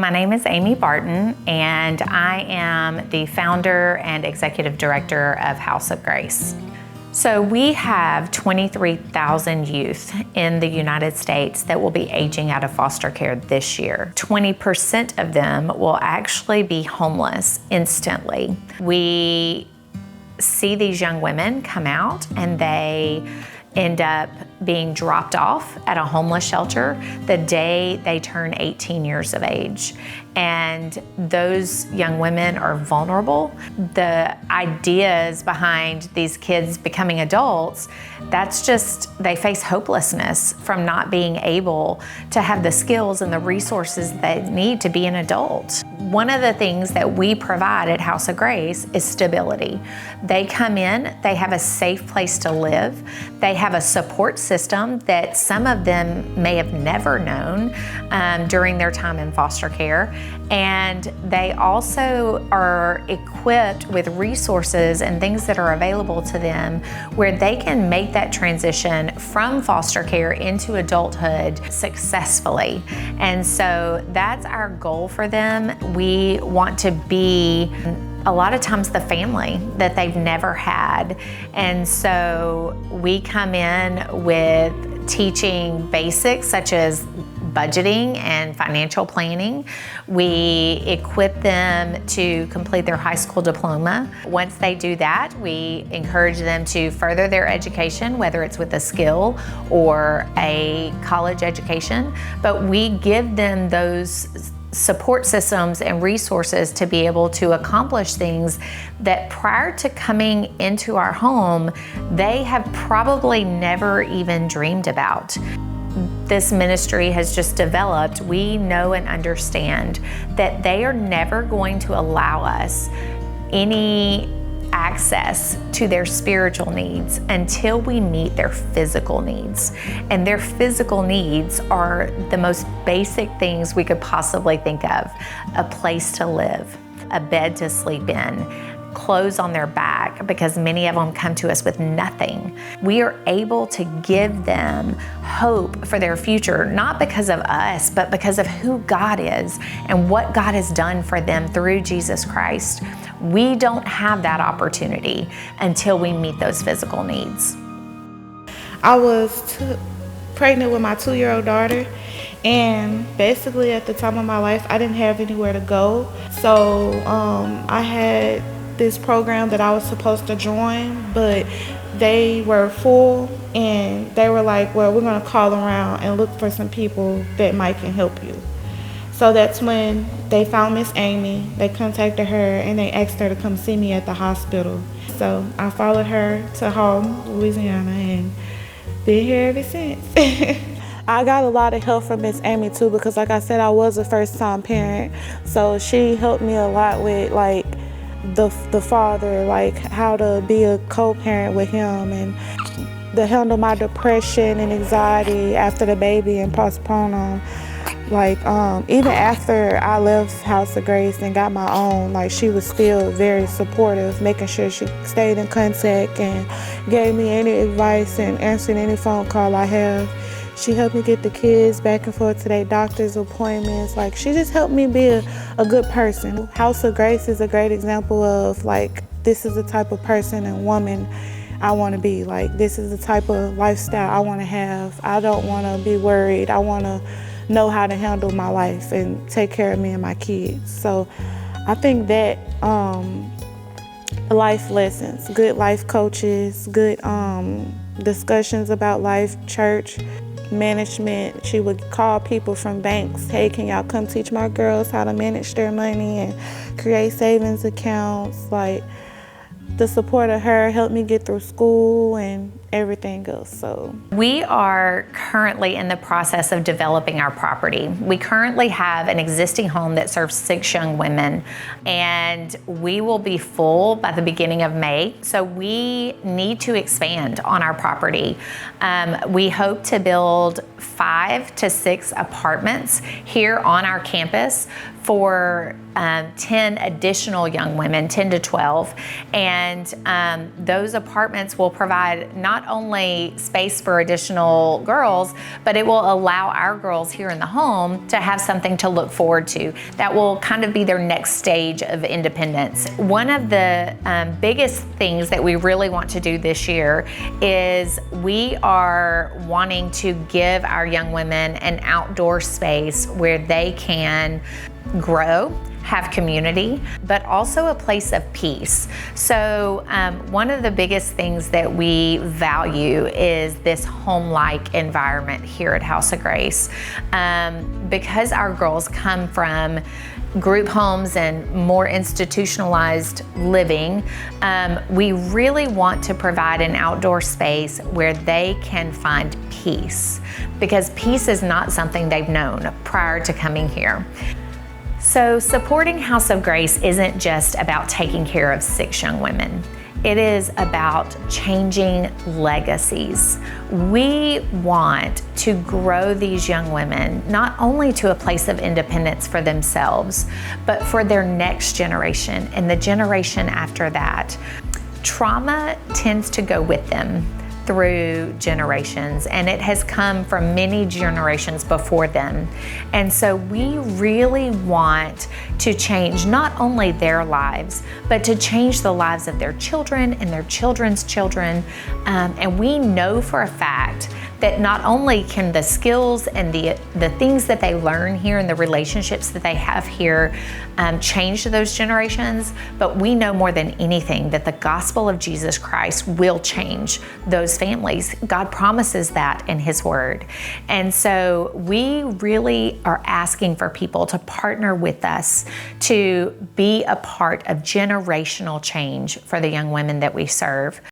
My name is Amy Barton, and I am the founder and executive director of House of Grace. So we have 23,000 youth in the United States that will be aging out of foster care this year. 20% of them will actually be homeless instantly. We see these young women come out and they end up being dropped off at a homeless shelter the day they turn 18 years of age. And those young women are vulnerable. The ideas behind these kids becoming adults, that's just, they face hopelessness from not being able to have the skills and the resources they need to be an adult. One of the things that we provide at House of Grace is stability. They come in, they have a safe place to live, they have a support system that some of them may have never known during their time in foster care. And they also are equipped with resources and things that are available to them where they can make that transition from foster care into adulthood successfully. And so that's our goal for them. We want to be a lot of times the family that they've never had. And so we come in with teaching basics such as budgeting and financial planning. We equip them to complete their high school diploma. Once they do that, we encourage them to further their education, whether it's with a skill or a college education. But we give them those support systems and resources to be able to accomplish things that prior to coming into our home, they have probably never even dreamed about. This ministry has just developed. We know and understand that they are never going to allow us any access to their spiritual needs until we meet their physical needs. And their physical needs are the most basic things we could possibly think of. A place to live, a bed to sleep in, clothes on their back, because many of them come to us with nothing. We are able to give them hope for their future, not because of us, but because of who God is and what God has done for them through Jesus Christ. We don't have that opportunity until we meet those physical needs. I was pregnant with my 2-year-old daughter, and basically at the time of my life, I didn't have anywhere to go. So I had this program that I was supposed to join, but they were full, and they were like, well, we're going to call around and look for some people that might can help you. So that's when they found Miss Amy. They contacted her and they asked her to come see me at the hospital. So I followed her to home, Louisiana, and been here ever since. I got a lot of help from Miss Amy too, because like I said, I was a first-time parent. So she helped me a lot with like the father, like how to be a co-parent with him and to handle my depression and anxiety after the baby and postpartum. Like even after I left House of Grace and got my own, like she was still very supportive, making sure she stayed in contact and gave me any advice and answered any phone call I have. She helped me get the kids back and forth to their doctor's appointments. Like, she just helped me be a good person. House of Grace is a great example of, like, this is the type of person and woman I want to be. Like, this is the type of lifestyle I want to have. I don't want to be worried. I want to know how to handle my life and take care of me and my kids. So I think that life lessons, good life coaches, good discussions about life, church, management. She would call people from banks, hey, can y'all come teach my girls how to manage their money and create savings accounts? Like, the support of her helped me get through school and everything else. So we are currently in the process of developing our property. We currently have an existing home that serves 6 young women, and we will be full by the beginning of May. So we need to expand on our property. We hope to build 5 to 6 apartments here on our campus for 10 additional young women, 10 to 12. And those apartments will provide not not only space for additional girls, but it will allow our girls here in the home to have something to look forward to. That will kind of be their next stage of independence. One of the biggest things that we really want to do this year is we are wanting to give our young women an outdoor space where they can grow, have community, but also a place of peace. So one of the biggest things that we value is this home-like environment here at House of Grace. Because our girls come from group homes and more institutionalized living, we really want to provide an outdoor space where they can find peace, because peace is not something they've known prior to coming here. So supporting House of Grace isn't just about taking care of 6 young women. It is about changing legacies. We want to grow these young women not only to a place of independence for themselves, but for their next generation and the generation after that. Trauma tends to go with them through generations, and it has come from many generations before them. And so we really want to change not only their lives, but to change the lives of their children and their children's children. And we know for a fact that not only can the skills and the things that they learn here and the relationships that they have here change those generations, but we know more than anything that the gospel of Jesus Christ will change those families. God promises that in His Word. And so we really are asking for people to partner with us to be a part of generational change for the young women that we serve.